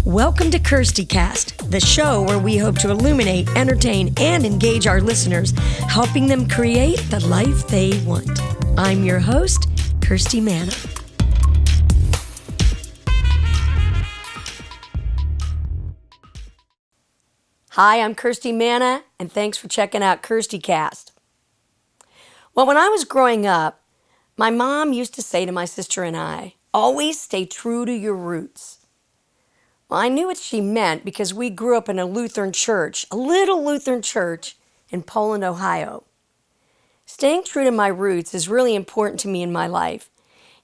Welcome to KIRSTIcast, the show where we hope to illuminate, entertain, and engage our listeners, helping them create the life they want. I'm your host, Kirsti Manna. Hi, I'm Kirsti Manna, and thanks for checking out KIRSTIcast. Well, when I was growing up, my mom used to say to my sister and I, always stay true to your roots. Well, I knew what she meant because we grew up in a Lutheran church, a little Lutheran church in Poland, Ohio. Staying true to my roots is really important to me in my life,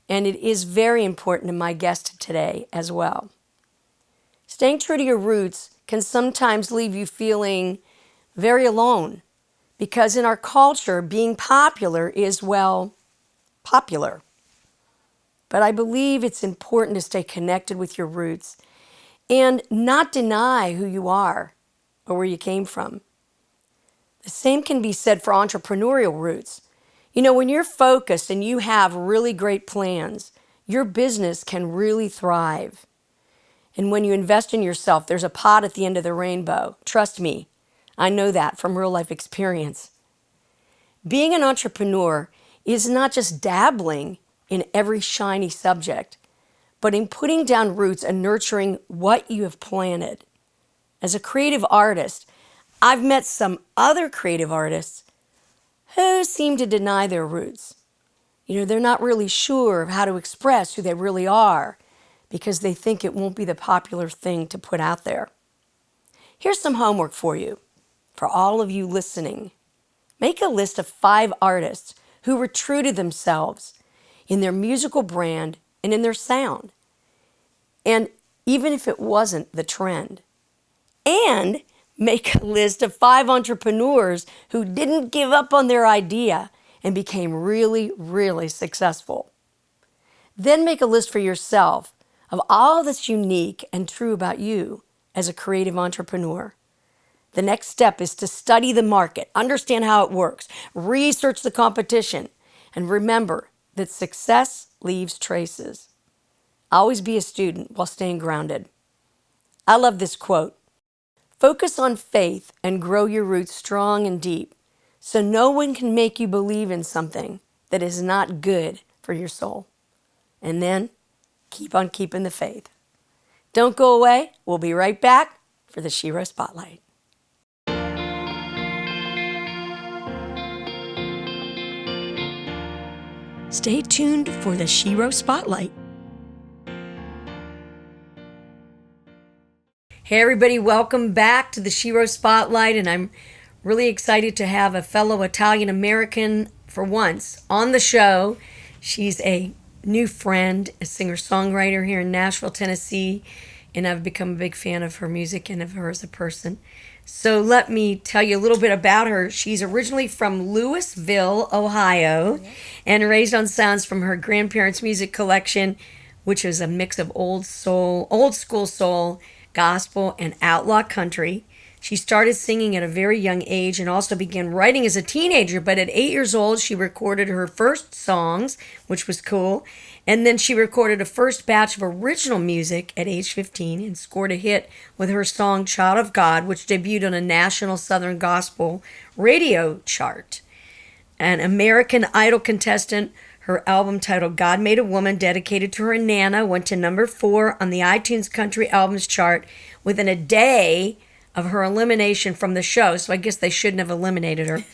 and it is very important to my guest today as well. Staying true to your roots can sometimes leave you feeling very alone because in our culture, being popular is, well, popular. But I believe it's important to stay connected with your roots and not deny who you are or where you came from. The same can be said for entrepreneurial roots. You know, when you're focused and you have really great plans, your business can really thrive. And when you invest in yourself, there's a pot at the end of the rainbow. Trust me, I know that from real life experience. Being an entrepreneur is not just dabbling in every shiny subject, but in putting down roots and nurturing what you have planted. As a creative artist, I've met some other creative artists who seem to deny their roots. You know, they're not really sure of how to express who they really are because they think it won't be the popular thing to put out there. Here's some homework for you, for all of you listening. Make a list of 5 artists who were true to themselves in their musical brand and in their sound. And even if it wasn't the trend. And make a list of 5 entrepreneurs who didn't give up on their idea and became really, really successful. Then make a list for yourself of all that's unique and true about you as a creative entrepreneur. The next step is to study the market, understand how it works, research the competition, and remember that success leaves traces. Always be a student while staying grounded. I love this quote. Focus on faith and grow your roots strong and deep so no one can make you believe in something that is not good for your soul. And then keep on keeping the faith. Don't go away. We'll be right back for the Shero Spotlight. Stay tuned for the Shero Spotlight. Hey everybody, welcome back to the Shero Spotlight, and I'm really excited to have a fellow Italian-American for once on the show. She's a new friend, a singer-songwriter here in Nashville, Tennessee, and I've become a big fan of her music and of her as a person. So let me tell you a little bit about her. She's originally from Louisville, Ohio, and raised on sounds from her grandparents' music collection, which is a mix of old school soul, gospel, and outlaw country. She started singing at a very young age and also began writing as a teenager, but at 8 years old, she recorded her first songs, which was cool. And then she recorded a first batch of original music at age 15 and scored a hit with her song Child of God, which debuted on a national Southern gospel radio chart. An American Idol contestant, her album titled God Made a Woman, dedicated to her Nana, went to number 4 on the iTunes Country Albums chart within a day of her elimination from the show, so I guess they shouldn't have eliminated her.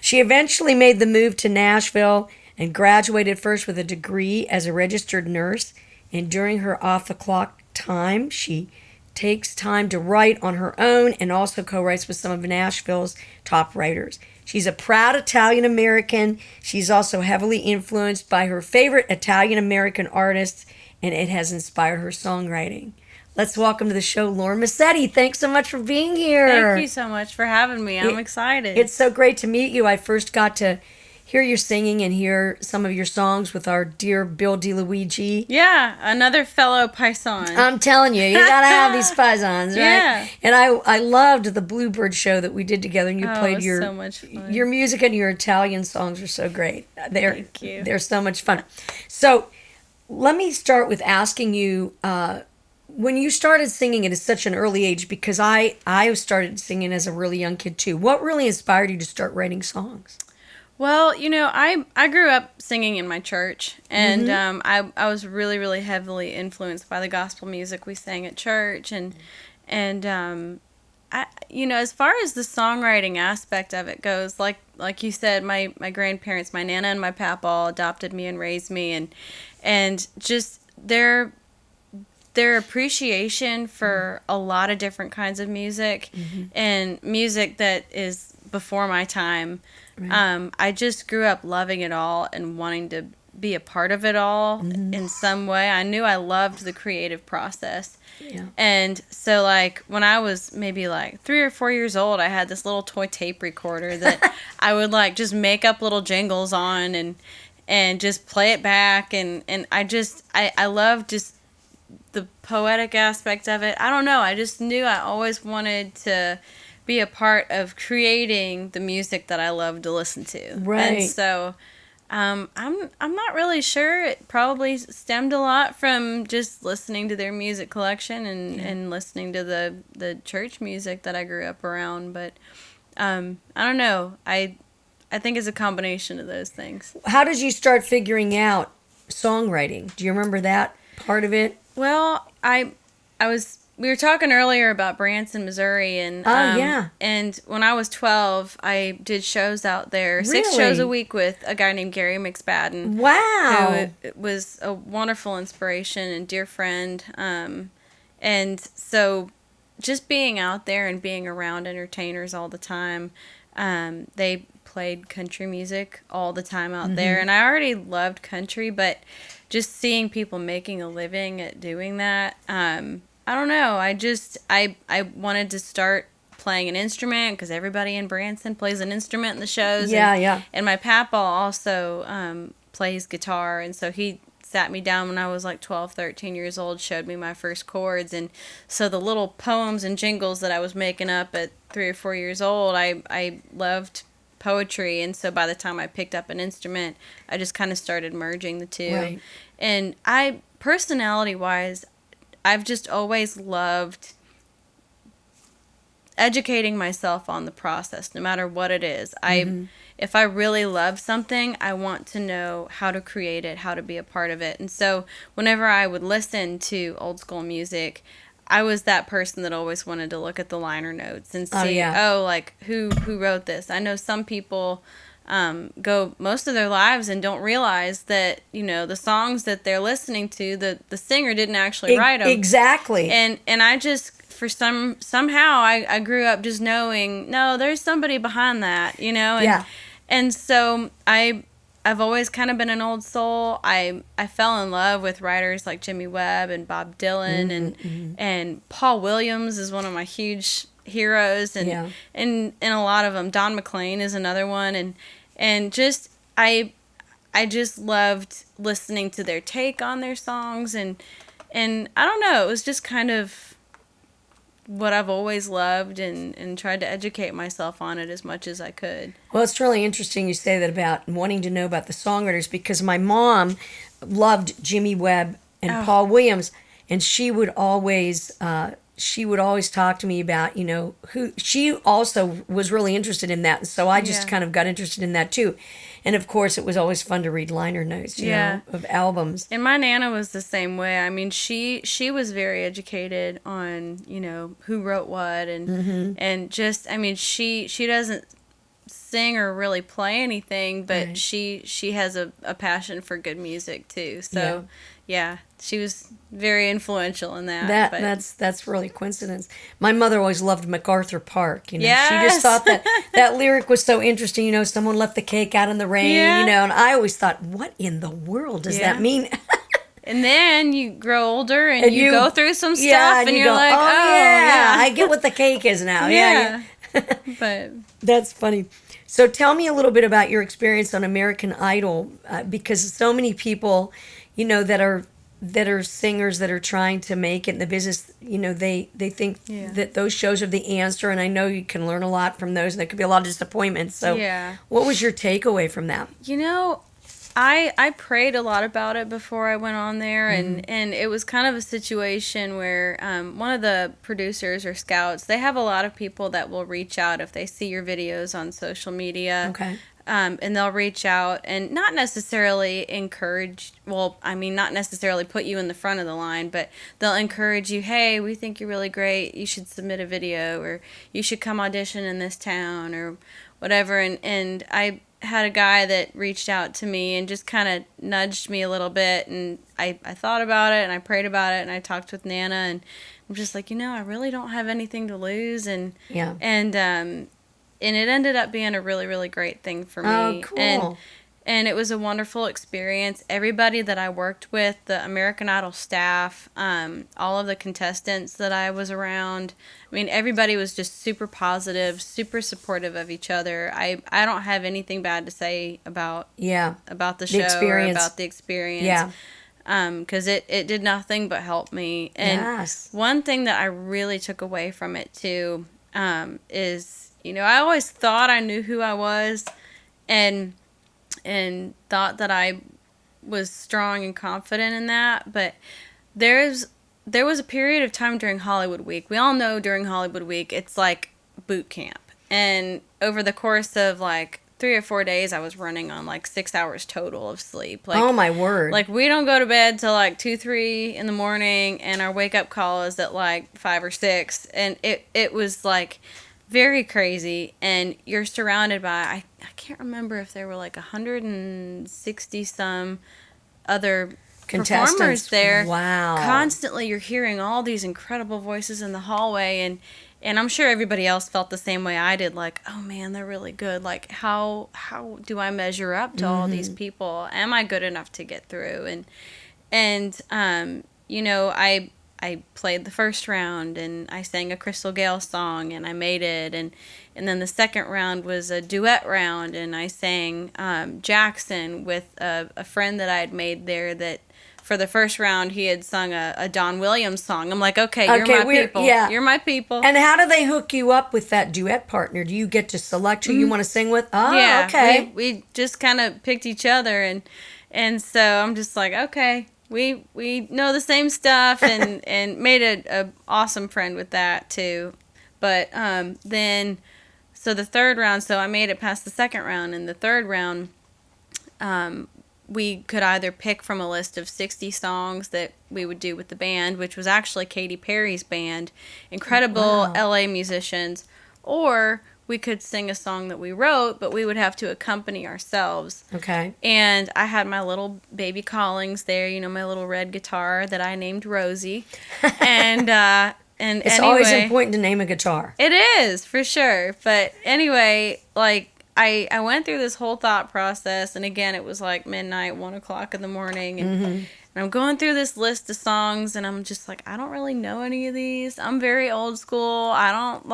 She eventually made the move to Nashville and graduated first with a degree as a registered nurse, and during her off-the-clock time, she takes time to write on her own and also co-writes with some of Nashville's top writers. She's a proud Italian-American. She's also heavily influenced by her favorite Italian-American artists, and it has inspired her songwriting. Let's welcome to the show Lauren Mascitti. Thanks so much for being here. Thank you so much for having me. I'm excited. It's so great to meet you. I first got to hear your singing and hear some of your songs with our dear Bill DeLuigi. Yeah, another fellow Paisan. I'm telling you, you gotta have these Paisans, right? Yeah. And I loved the Bluebird show that we did together, and you played your so much fun. Your music and your Italian songs are so great. Thank you. They're so much fun. So let me start with asking you, when you started singing at such an early age, because I started singing as a really young kid too, what really inspired you to start writing songs? Well, I grew up singing in my church, and I was really, really heavily influenced by the gospel music we sang at church, and as far as the songwriting aspect of it goes, like you said, my grandparents, my Nana and my Papa, all adopted me and raised me, and just their appreciation for a lot of different kinds of music, and music that is before my time. Right. I just grew up loving it all and wanting to be a part of it all in some way. I knew I loved the creative process. Yeah. And so, when I was maybe 3 or 4 years old, I had this little toy tape recorder that I would just make up little jingles on and just play it back. And I loved just the poetic aspect of it. I don't know. I just knew I always wanted to be a part of creating the music that I love to listen to. Right. And so I'm not really sure. It probably stemmed a lot from just listening to their music collection and listening to the church music that I grew up around. But I don't know. I think it's a combination of those things. How did you start figuring out songwriting? Do you remember that part of it? Well, we were talking earlier about Branson, Missouri, and and when I was 12, I did shows out there, really? 6 shows a week with a guy named Gary McSpadden. Wow, who was a wonderful inspiration and dear friend. And so, just being out there and being around entertainers all the time, they played country music all the time out there, and I already loved country, but just seeing people making a living at doing that. I don't know. I wanted to start playing an instrument because everybody in Branson plays an instrument in the shows. Yeah. And my papa also plays guitar, and so he sat me down when I was 12, 13 years old, showed me my first chords, and so the little poems and jingles that I was making up at 3 or 4 years old, I loved poetry, and so by the time I picked up an instrument, I just kind of started merging the two. Right. And personality-wise, I've just always loved educating myself on the process, no matter what it is. If I really love something, I want to know how to create it, how to be a part of it. And so whenever I would listen to old school music, I was that person that always wanted to look at the liner notes and see, who wrote this. I know some people go most of their lives and don't realize that, the songs that they're listening to, the singer didn't actually write them. Exactly. And I just, somehow I grew up just knowing, no, there's somebody behind that, And so I've always kind of been an old soul. I fell in love with writers like Jimmy Webb and Bob Dylan and Paul Williams is one of my huge heroes, and a lot of them. Don McLean is another one, and just I just loved listening to their take on their songs, and I don't know, it was just kind of what I've always loved, and tried to educate myself on it as much as I could. Well, it's really interesting you say that about wanting to know about the songwriters, because my mom loved Jimmy Webb and Paul Williams, and she would always talk to me about, who she also was really interested in that. So I just kind of got interested in that too. And of course, it was always fun to read liner notes, you know, of albums. And my Nana was the same way. I mean, she was very educated on, who wrote what, and just, I mean, she doesn't sing or really play anything, but she has a passion for good music too. So she was very influential in that. That's really coincidence. My mother always loved MacArthur Park. She just thought that lyric was so interesting. Someone left the cake out in the rain. And I always thought, what in the world does that mean? And then you grow older and you go through some stuff, and you're go, like, I get what the cake is now. Yeah. But that's funny. So tell me a little bit about your experience on American Idol, because so many people, that are singers that are trying to make it in the business, they think that those shows are the answer, and I know you can learn a lot from those, and there could be a lot of disappointment. So what was your takeaway from that? I prayed a lot about it before I went on there, and it was kind of a situation where one of the producers or scouts, they have a lot of people that will reach out if they see your videos on social media. Okay. And they'll reach out and not necessarily encourage, not necessarily put you in the front of the line, but they'll encourage you, hey, we think you're really great, you should submit a video, or you should come audition in this town, or whatever. And I had a guy that reached out to me and just kind of nudged me a little bit, and I thought about it, and I prayed about it, and I talked with Nana, and I'm just like, I really don't have anything to lose, and it ended up being a really, really great thing for me. Oh, cool. And it was a wonderful experience. Everybody that I worked with, the American Idol staff, all of the contestants that I was around, everybody was just super positive, super supportive of each other. I don't have anything bad to say about the show experience. Or about the experience. Yeah. Because it did nothing but help me. And one thing that I really took away from it, too, is... I always thought I knew who I was, and thought that I was strong and confident in that. But there was a period of time during Hollywood Week. We all know during Hollywood Week it's like boot camp, and over the course of like 3 or 4 days, I was running on like 6 hours total of sleep. Like, oh my word! Like, we don't go to bed till like 2, 3 in the morning, and our wake up call is at like 5 or 6, and it was like very crazy. And you're surrounded by, I can't remember if there were like 160 some other performers there. Wow. Constantly you're hearing all these incredible voices in the hallway, and I'm sure everybody else felt the same way I did, like, oh man, they're really good. Like, how do I measure up to all these people? Am I good enough to get through? And I played the first round, and I sang a Crystal Gale song, and I made it. And then the second round was a duet round, and I sang Jackson with a friend that I had made there that for the first round he had sung a Don Williams song. I'm like, okay, you're my people. Yeah. You're my people. And how do they hook you up with that duet partner? Do you get to select who you want to sing with? Oh, yeah, okay. We just kind of picked each other, and so I'm just like, okay. We know the same stuff, and made a awesome friend with that too. But then, so the third round, so I made it past the second round. And the third round, we could either pick from a list of 60 songs that we would do with the band, which was actually Katy Perry's band, incredible LA musicians, or we could sing a song that we wrote, but we would have to accompany ourselves. Okay. And I had my little baby Collings there, my little red guitar that I named Rosie. And it's always important to name a guitar. It is, for sure. But anyway, like, I went through this whole thought process, and again, it was like midnight, 1 o'clock in the morning, and I'm going through this list of songs, and I'm just like, I don't really know any of these. I'm very old school. I don't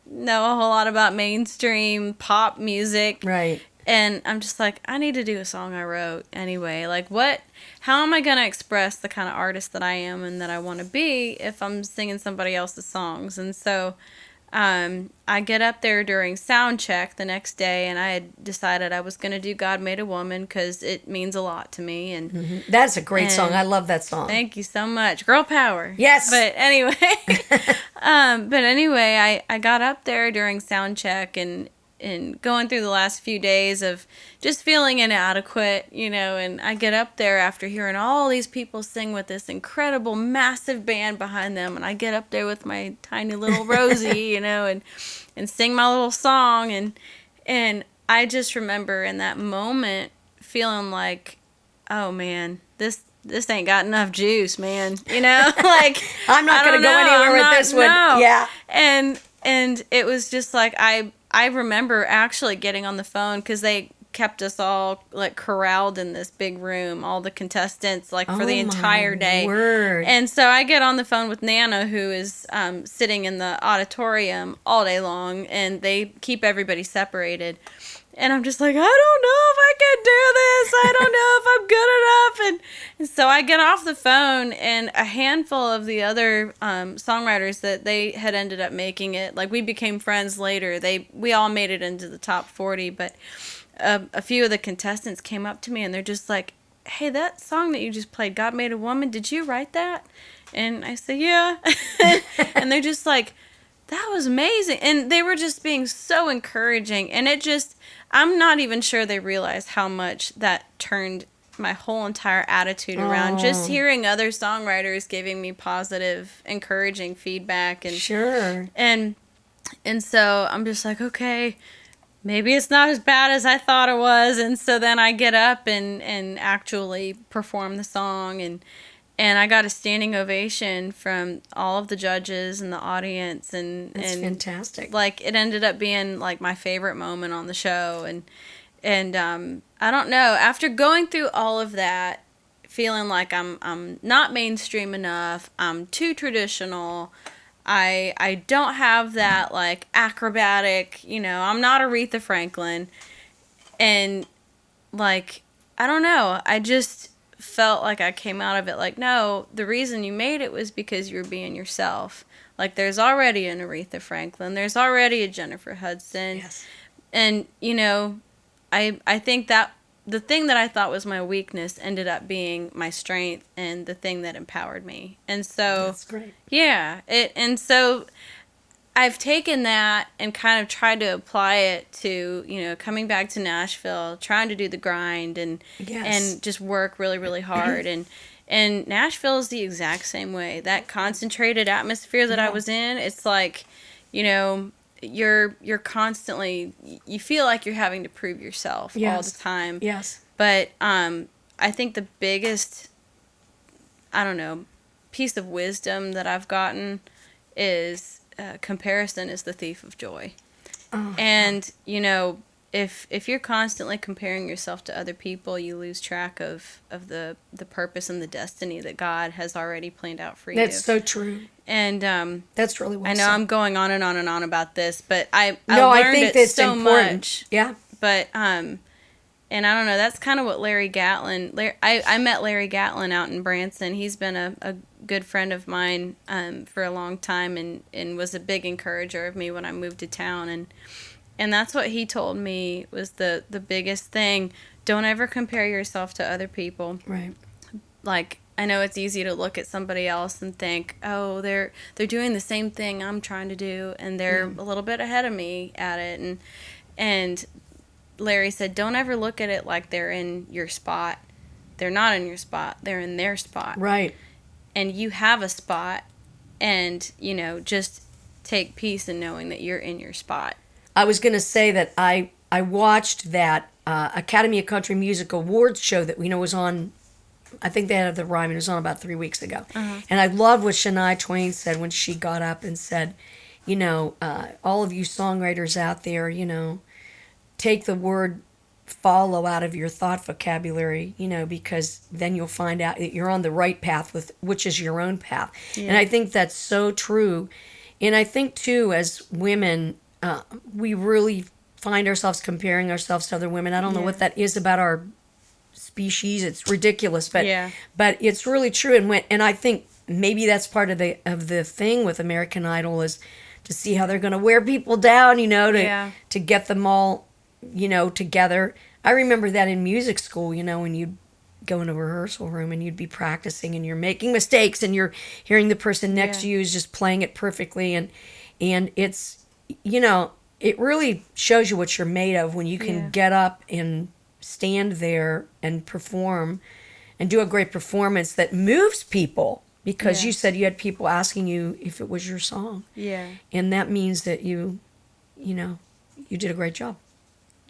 know a whole lot about mainstream pop music. Right. And I'm just like, I need to do a song I wrote anyway. Like, how am I going to express the kind of artist that I am and that I want to be if I'm singing somebody else's songs? And so I get up there during sound check the next day, and I had decided I was going to do God Made a Woman because it means a lot to me. And that's a great song. I love that song. Thank you so much. Girl power. Yes. But anyway, I got up there during sound check and going through the last few days of just feeling inadequate, and I get up there after hearing all these people sing with this incredible, massive band behind them, and I get up there with my tiny little Rosie, and sing my little song, and I just remember in that moment feeling like, oh man, this ain't got enough juice, man, like, I'm not going to go anywhere with this one. No. Yeah. And it was just like, I remember actually getting on the phone because they kept us all like corralled in this big room, all the contestants, like for the entire day. Word. And so I get on the phone with Nana, who is sitting in the auditorium all day long, and they keep everybody separated. And I'm just like, I don't know if I can do this. I don't know if I'm good enough. And so I get off the phone, and a handful of the other songwriters that they had ended up making it, like, we became friends later. We all made it into the top 40, but a few of the contestants came up to me and they're just like, hey, that song that you just played, God Made a Woman, did you write that? And I said, yeah. And they're just like, that was amazing. And they were just being so encouraging. And it just, I'm not even sure they realized how much that turned my whole entire attitude around. Just hearing other songwriters giving me positive, encouraging feedback. And Sure. And so I'm just like, okay, maybe it's not as bad as I thought it was. And so then I get up and actually perform the song. And I got a standing ovation from all of the judges and the audience. That's fantastic. Like, it ended up being, like, my favorite moment on the show. And I don't know. After going through all of that, feeling like I'm not mainstream enough, I'm too traditional, I don't have that, like, acrobatic, I'm not Aretha Franklin. And, like, I don't know. I just felt like I came out of it like, no, the reason you made it was because you were being yourself. Like, there's already an Aretha Franklin. There's already a Jennifer Hudson. Yes. And, I think that the thing that I thought was my weakness ended up being my strength and the thing that empowered me. And so, that's great. Yeah. And so I've taken that and kind of tried to apply it to, coming back to Nashville, trying to do the grind and just work really, really hard. And Nashville is the exact same way. That concentrated atmosphere that I was in, it's like, you're constantly, you feel like you're having to prove yourself all the time. Yes. But I think the biggest, piece of wisdom that I've gotten is comparison is the thief of joy. And, if you're constantly comparing yourself to other people, you lose track of the purpose and the destiny that God has already planned out for you. That's so true. And that's really well I know said. I'm going on and on and on about this, but I learned think it so important. much. Yeah. But and I don't know, that's kind of what Larry Gatlin, I met Larry Gatlin out in Branson. He's been a good friend of mine for a long time and was a big encourager of me when I moved to town. And that's what he told me was the biggest thing. Don't ever compare yourself to other people. Right. Like, I know it's easy to look at somebody else and think, oh, they're doing the same thing I'm trying to do, and they're a little bit ahead of me at it. And Larry said, don't ever look at it like they're in your spot. They're not in your spot. They're in their spot. Right. And you have a spot, and, just take peace in knowing that you're in your spot. I was going to say that I watched that Academy of Country Music Awards show that was on, I think they had the rhyme, it was on about 3 weeks ago. And I love what Shania Twain said when she got up and said, all of you songwriters out there, take the word follow out of your thought vocabulary, because then you'll find out that you're on the right path, which is your own path. Yeah. And I think that's so true. And I think, too, as women, we really find ourselves comparing ourselves to other women. I don't know what that is about our species. It's ridiculous, but it's really true. And I think maybe that's part of the thing with American Idol is to see how they're going to wear people down, to get them all, together. I remember that in music school, when you'd go in a rehearsal room and you'd be practicing and you're making mistakes and you're hearing the person next to you is just playing it perfectly, and it's, it really shows you what you're made of when you can get up and stand there and perform and do a great performance that moves people, because you said you had people asking you if it was your song. Yeah. And that means that you did a great job.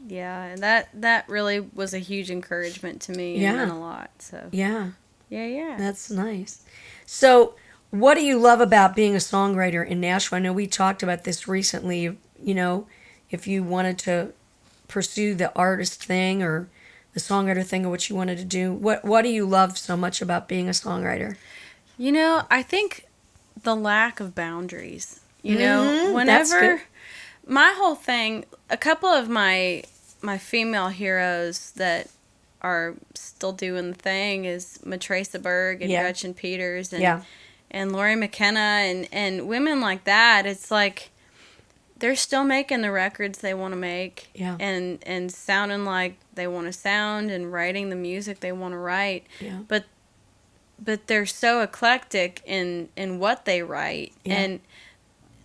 Yeah, and that really was a huge encouragement to me and meant a lot. So Yeah. That's nice. So what do you love about being a songwriter in Nashville? I know we talked about this recently, if you wanted to pursue the artist thing or the songwriter thing or what you wanted to do. What do you love so much about being a songwriter? I think the lack of boundaries. Whenever my whole thing, a couple of my female heroes that are still doing the thing is Matresa Berg and Gretchen Peters and Lauren McKenna and women like that. It's like they're still making the records they want to make, Yeah. and sounding like they want to sound, and writing the music they want to write. Yeah. But they're so eclectic in what they write. Yeah. And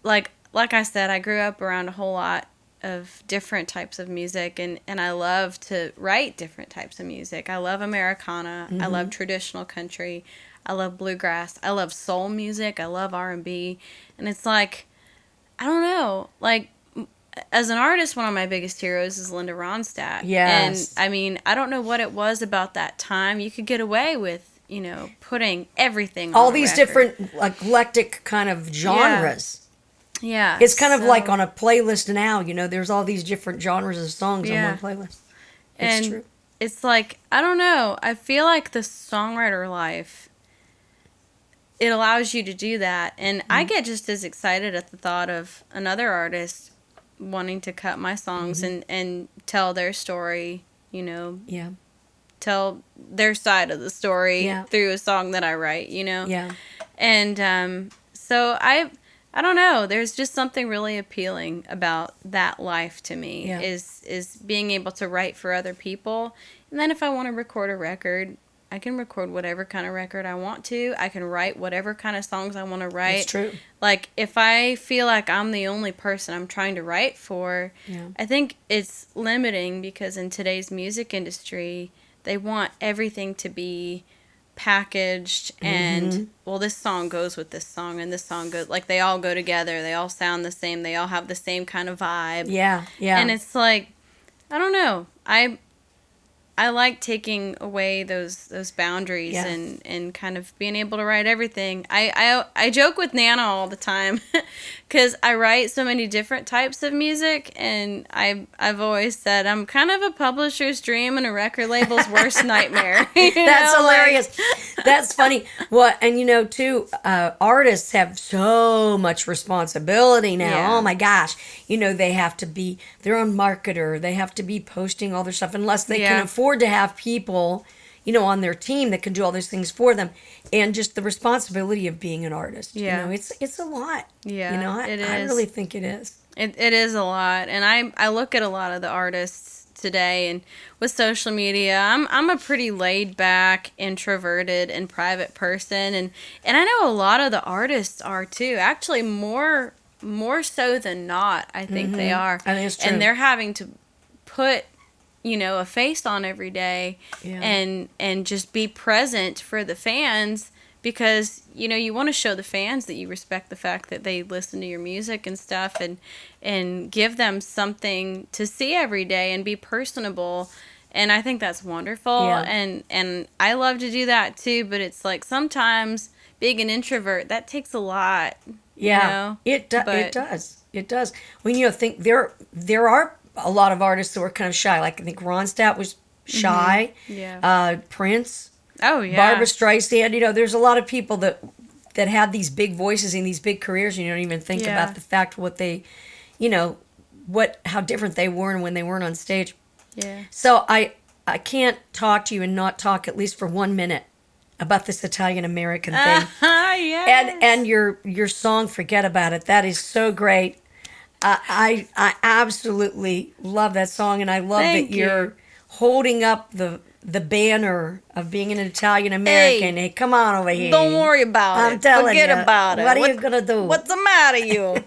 like I said, I grew up around a whole lot of different types of music, and I love to write different types of music. I love Americana. I love traditional country. I love bluegrass. I love soul music. I love R&B. And it's like, I don't know, like, as an artist, one of my biggest heroes is Linda Ronstadt. Yes. And I mean, I don't know what it was about that time. You could get away with, putting everything all on these record. different eclectic kind of genres. Yeah. It's kind of like on a playlist now, there's all these different genres of songs on one playlist. It's true. It's like, I don't know, I feel like the songwriter life, it allows you to do that. And I get just as excited at the thought of another artist wanting to cut my songs and tell their story, Yeah. tell their side of the story through a song that I write, Yeah. And so I don't know, there's just something really appealing about that life to me, is being able to write for other people. And then if I want to record a record, I can record whatever kind of record I want to. I can write whatever kind of songs I want to write. That's true. Like, if I feel like I'm the only person I'm trying to write for, I think it's limiting, because in today's music industry, they want everything to be packaged and, well, this song goes with this song, and this song goes, like, they all go together. They all sound the same. They all have the same kind of vibe. Yeah, yeah. And it's like, I don't know. I like taking away those boundaries and kind of being able to write everything. I joke with Nana all the time because I write so many different types of music, and I've always said I'm kind of a publisher's dream and a record label's worst nightmare. That's hilarious. That's funny. Well, and too, artists have so much responsibility now. Yeah. Oh my gosh. They have to be their own marketer. They have to be posting all their stuff, unless they can afford to have people, on their team that can do all those things for them. And just the responsibility of being an artist. Yeah. It's a lot. Yeah, it is. I really think it is. It is a lot. And I look at a lot of the artists today, and with social media, I'm a pretty laid back, introverted, and private person, and I know a lot of the artists are too. Actually, more so than not, I think they are. I think it's true. And they're having to put a face on every day, and just be present for the fans, because you want to show the fans that you respect the fact that they listen to your music and stuff, and give them something to see every day, and be personable. And I think that's wonderful. And I love to do that too, but it's like, sometimes being an introvert, that takes a lot. It does. When think there are a lot of artists that were kind of shy. Like, I think Ronstadt was shy. Prince. Oh, yeah. Barbra Streisand. There's a lot of people that had these big voices and these big careers, and you don't even think about the fact what they, how different they were when they weren't on stage. Yeah. So I can't talk to you and not talk at least for 1 minute about this Italian American thing. Yes. And your song, Forget About It. That is so great. I absolutely love that song, and I love that you're holding up the banner of being an Italian American. Hey, come on over here. Don't worry about it. I'm telling Forget you. about it. What are you gonna do? What's the matter, you?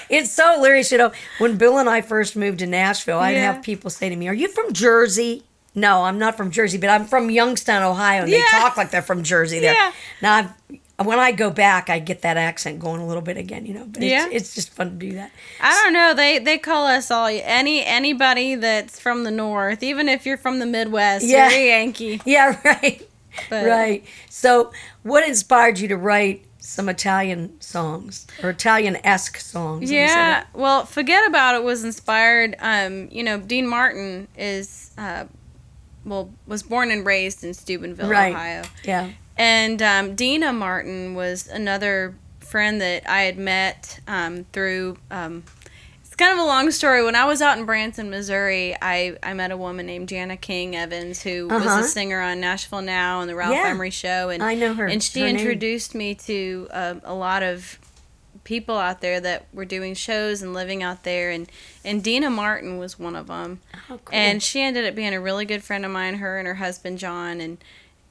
It's so hilarious. When Bill and I first moved to Nashville, I'd have people say to me, "Are you from Jersey?" No, I'm not from Jersey, but I'm from Youngstown, Ohio, and they talk like they're from Jersey there. Yeah. Now, when I go back, I get that accent going a little bit again, But it's just fun to do that. I don't know. They call us all anybody that's from the North, even if you're from the Midwest. You're a Yankee. Yeah, right. But, right. So, what inspired you to write some Italian songs or Italian-esque songs? Yeah. Well, Forget About It was inspired. Dean Martin is was born and raised in Steubenville, Ohio. Yeah. And Dina Martin was another friend that I had met through. It's kind of a long story. When I was out in Branson, Missouri, I met a woman named Jana King Evans, who was a singer on Nashville Now and the Ralph Emery Show. And I know her. And she introduced me to a lot of people out there that were doing shows and living out there, and Dina Martin was one of them. Oh, cool. And she ended up being a really good friend of mine, her and her husband John,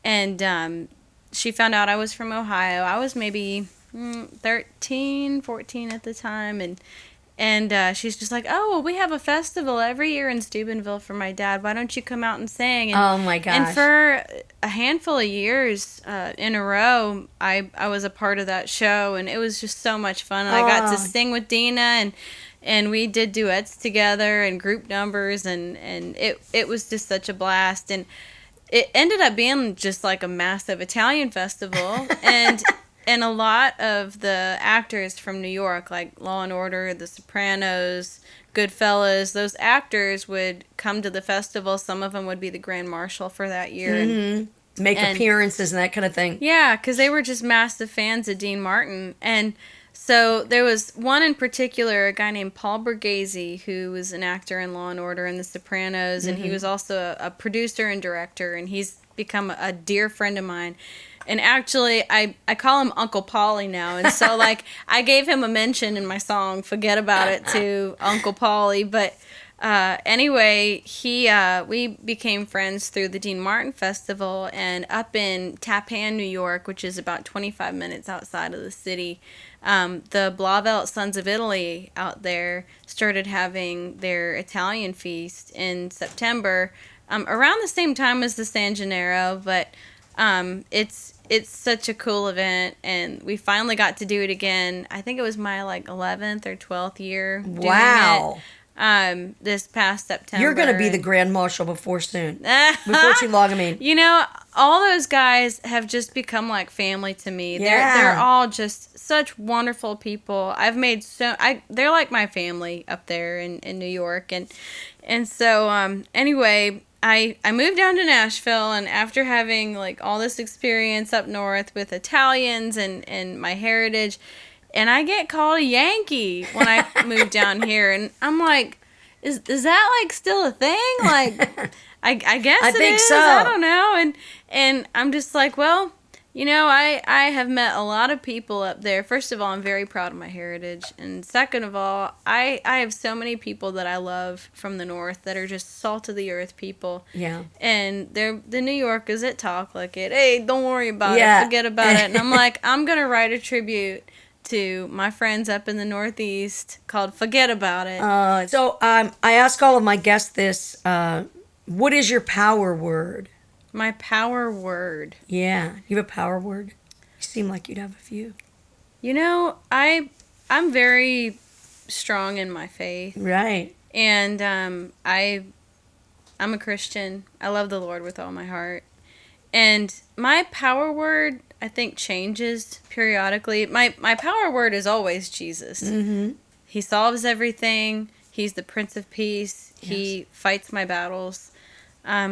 and she found out I was from Ohio. I was maybe 13, 14 at the time, and she's just like, oh, well, we have a festival every year in Steubenville for my dad. Why don't you come out and sing? And, oh, my gosh. And for a handful of years in a row, I was a part of that show, and it was just so much fun. And I got to sing with Dina, and we did duets together and group numbers, and it was just such a blast. And it ended up being just like a massive Italian festival, and a lot of the actors from New York, like Law and Order, The Sopranos, Goodfellas, those actors would come to the festival. Some of them would be the Grand Marshal for that year. Mm-hmm. Make appearances and that kind of thing. Yeah, because they were just massive fans of Dean Martin. And so there was one in particular, a guy named Paul Borghese, who was an actor in Law and Order and The Sopranos, and he was also a producer and director, and he's become a dear friend of mine. And actually, I call him Uncle Paulie now. And so, like, I gave him a mention in my song, Forget About It, to Uncle Paulie. But anyway, we became friends through the Dean Martin Festival. And up in Tappan, New York, which is about 25 minutes outside of the city, the Blauvelt Sons of Italy out there started having their Italian feast in September, around the same time as the San Gennaro. But it's such a cool event, and we finally got to do it again. I think it was my 11th or 12th year doing it. This past September. You're going to be the Grand Marshal before too long, I mean. You know, all those guys have just become like family to me. Yeah. They're all just such wonderful people. They're like my family up there in New York, and so anyway, I moved down to Nashville, and after having all this experience up north with Italians and my heritage, and I get called a Yankee when I moved down here, and I'm like, is that still a thing? I guess I it think is. so. I don't know, and I'm just like, well, you know, I have met a lot of people up there. First of all, I'm very proud of my heritage. And second of all, I have so many people that I love from the North that are just salt of the earth people. Yeah. And they're the New Yorkers that talk like it. Hey, don't worry about it. Forget about it. And I'm like, I'm going to write a tribute to my friends up in the Northeast called Forget About It. So I ask all of my guests this. What is your power word? My power word. Yeah. You have a power word? You seem like you'd have a few. You know, I'm very strong in my faith. Right. And I'm a Christian. I love the Lord with all my heart. And my power word, I think, changes periodically. My power word is always Jesus. Mm-hmm. He solves everything. He's the Prince of Peace. Yes. He fights my battles.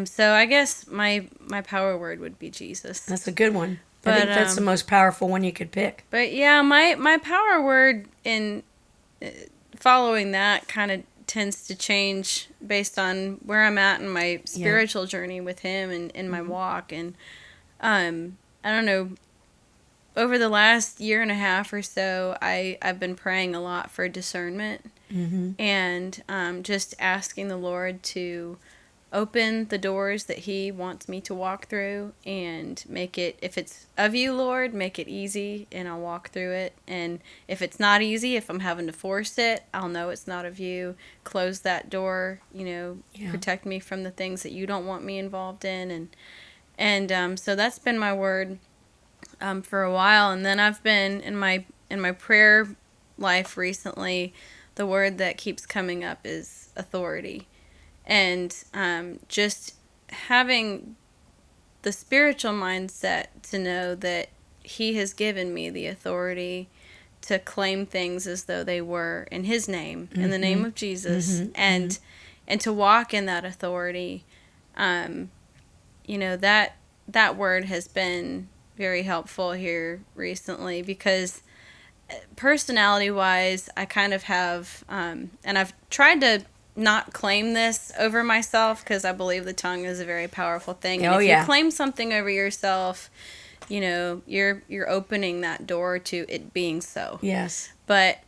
So I guess my power word would be Jesus. That's a good one. But, I think that's the most powerful one you could pick. But yeah, my power word in following that kind of tends to change based on where I'm at in my spiritual journey with him and in my walk. And I don't know, over the last year and a half or so, I've been praying a lot for discernment. Mm-hmm. And just asking the Lord to open the doors that he wants me to walk through and make it, if it's of you, Lord, make it easy and I'll walk through it. And if it's not easy, if I'm having to force it, I'll know it's not of you. Close that door, protect me from the things that you don't want me involved in. And so that's been my word for a while. And then I've been in my prayer life recently, the word that keeps coming up is authority. And just having the spiritual mindset to know that he has given me the authority to claim things as though they were in his name, in the name of Jesus, and to walk in that authority. That word has been very helpful here recently because personality-wise, I kind of have, and I've tried to not claim this over myself because I believe the tongue is a very powerful thing. And if you claim something over yourself, you're opening that door to it being so. Yes. But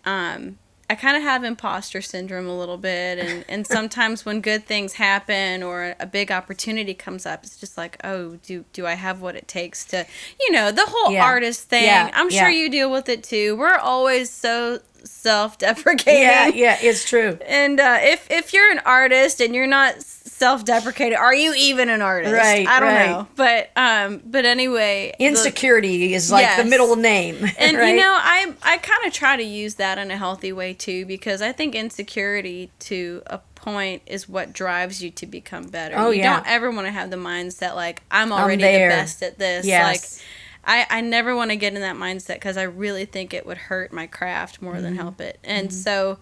I kind of have imposter syndrome a little bit, and sometimes when good things happen or a big opportunity comes up, it's just like, oh, do I have what it takes to, the whole artist thing. Yeah. I'm sure you deal with it too. We're always so self-deprecating. Yeah, it's true. And if you're an artist and you're not self-deprecating, are you even an artist? Right. I don't know. But anyway, insecurity is like the middle name. And right? I kind of try to use that in a healthy way too, because I think insecurity to a point is what drives you to become better. Oh, you don't ever want to have the mindset like I'm already the best at this. Yes. Like I never want to get in that mindset, because I really think it would hurt my craft more than help it. And so,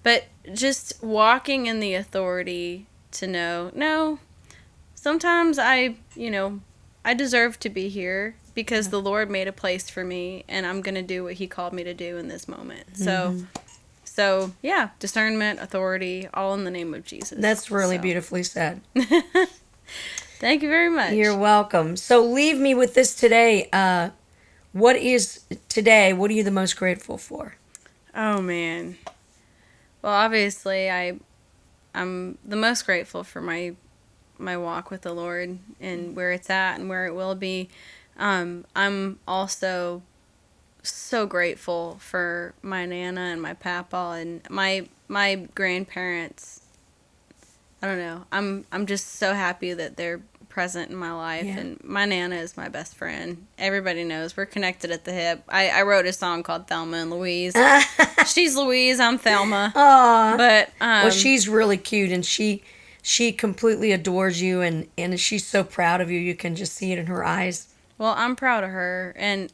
but just walking in the authority to know, no, sometimes I deserve to be here because the Lord made a place for me, and I'm going to do what he called me to do in this moment. So yeah, discernment, authority, all in the name of Jesus. That's really beautifully said. Thank you very much. You're welcome. So leave me with this today. What are you the most grateful for? Oh, man. Well, obviously, I'm the most grateful for my walk with the Lord and where it's at and where it will be. I'm also so grateful for my Nana and my Papa and my grandparents. I don't know. I'm just so happy that they're present in my life, and my Nana is my best friend. Everybody knows we're connected at the hip. I wrote a song called Thelma and Louise. She's Louise, I'm Thelma. Aww. But well, she's really cute, and she completely adores you, and she's so proud of you. You can just see it in her eyes. Well, I'm proud of her, and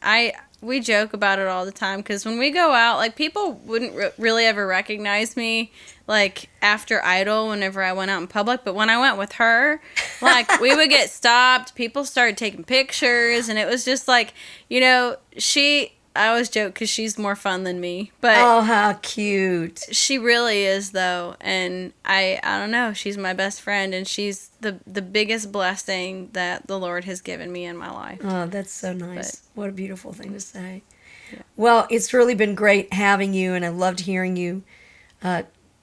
we joke about it all the time, because when we go out, like, people wouldn't really ever recognize me, like, after Idol whenever I went out in public. But when I went with her, like, we would get stopped. People started taking pictures, and it was just like, I always joke because she's more fun than me. But oh, how cute. She really is, though. And I don't know. She's my best friend, and she's the biggest blessing that the Lord has given me in my life. Oh, that's so nice. What a beautiful thing to say. Yeah. Well, it's really been great having you, and I loved hearing you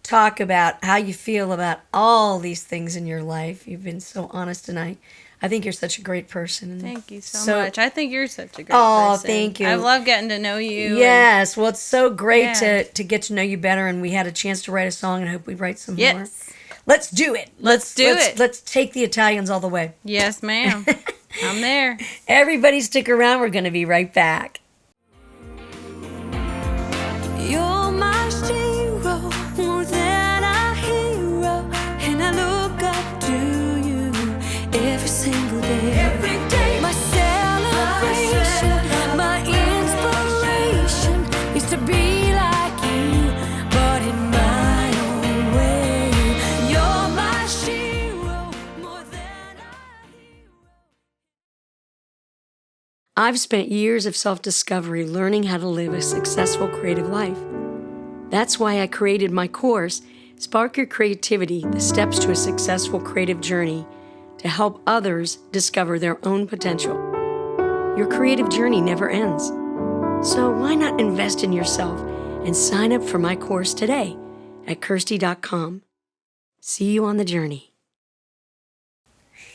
talk about how you feel about all these things in your life. You've been so honest tonight. I think you're such a great person. Thank you so much. I think you're such a great person. Oh, thank you. I love getting to know you. Yes. Well, it's so great to get to know you better, and we had a chance to write a song, and I hope we write some more. Let's do it. Let's do it. Let's take the Italians all the way. Yes, ma'am. I'm there. Everybody stick around. We're going to be right back. You're my Shero, more than a hero, and I look up to you every single day. Every day, my celebration, my inspiration is to be like you, but in my own way. You're my Shero, more than a hero. I've spent years of self-discovery learning how to live a successful creative life. That's why I created my course, Spark Your Creativity, the Steps to a Successful Creative Journey, to help others discover their own potential. Your creative journey never ends. So why not invest in yourself and sign up for my course today at Kirsty.com. See you on the journey.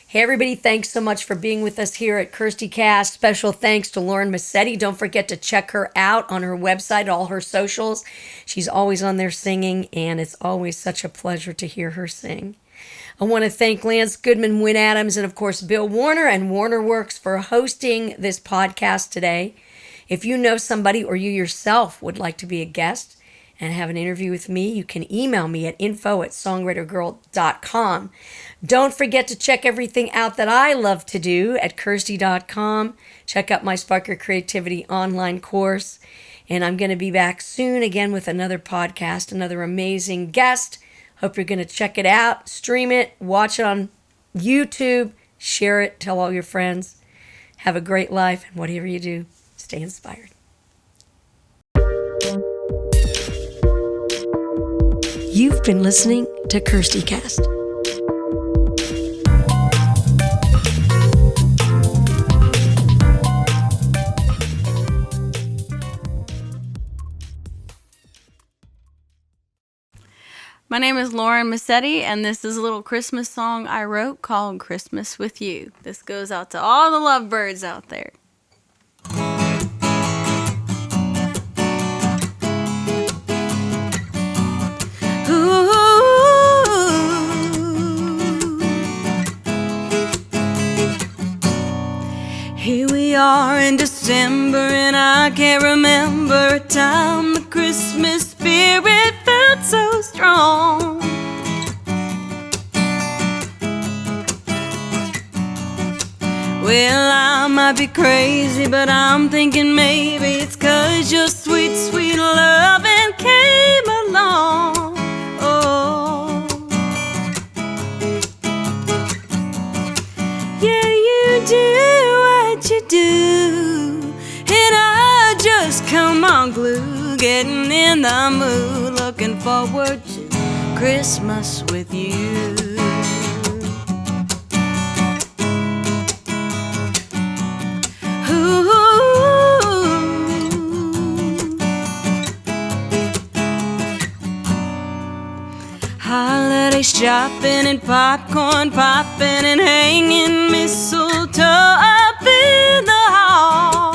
Hey everybody, thanks so much for being with us here at KIRSTIcast. Special thanks to Lauren Mascitti. Don't forget to check her out on her website, all her socials. She's always on there singing, and it's always such a pleasure to hear her sing. I want to thank Lance Goodman, Wynn Adams, and of course Bill Warner and Warner Works for hosting this podcast today. If you know somebody or you yourself would like to be a guest and have an interview with me, you can email me at info@songwritergirl.com. Don't forget to check everything out that I love to do at Kirsty.com. Check out my Spark Your Creativity online course. And I'm going to be back soon again with another podcast, another amazing guest. Hope you're going to check it out, stream it, watch it on YouTube, share it, tell all your friends. Have a great life, and whatever you do, stay inspired. You've been listening to KIRSTIcast. My name is Lauren Mascitti, and this is a little Christmas song I wrote called Christmas with You. This goes out to all the lovebirds out there. Here we are in December, and I can't remember a time the Christmas spirit felt so strong. Well, I might be crazy, but I'm thinking maybe it's 'cause your sweet, sweet loving came along. Oh, yeah, you do what you do, and I just come unglued, getting in the mood, looking forward to Christmas with you. Holiday shopping and popcorn popping and hanging mistletoe up in the hall.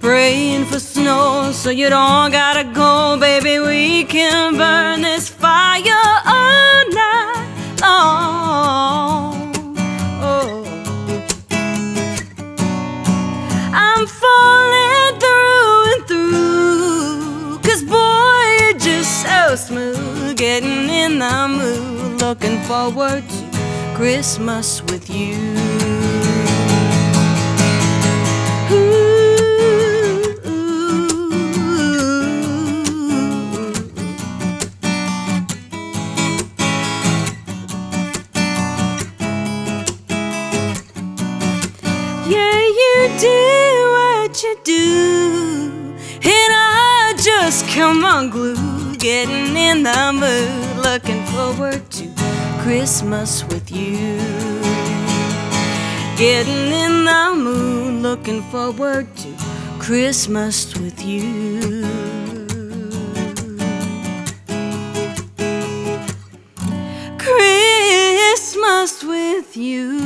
Praying for snow so you don't gotta go, baby. We can burn this fire all night long. Oh, I'm falling through and through, 'cause boy, you're just so smooth, getting in the mood, looking forward to Christmas with you. Do what you do, and I just come unglued, getting in the mood, looking forward to Christmas with you. Getting in the mood, looking forward to Christmas with you. Christmas with you.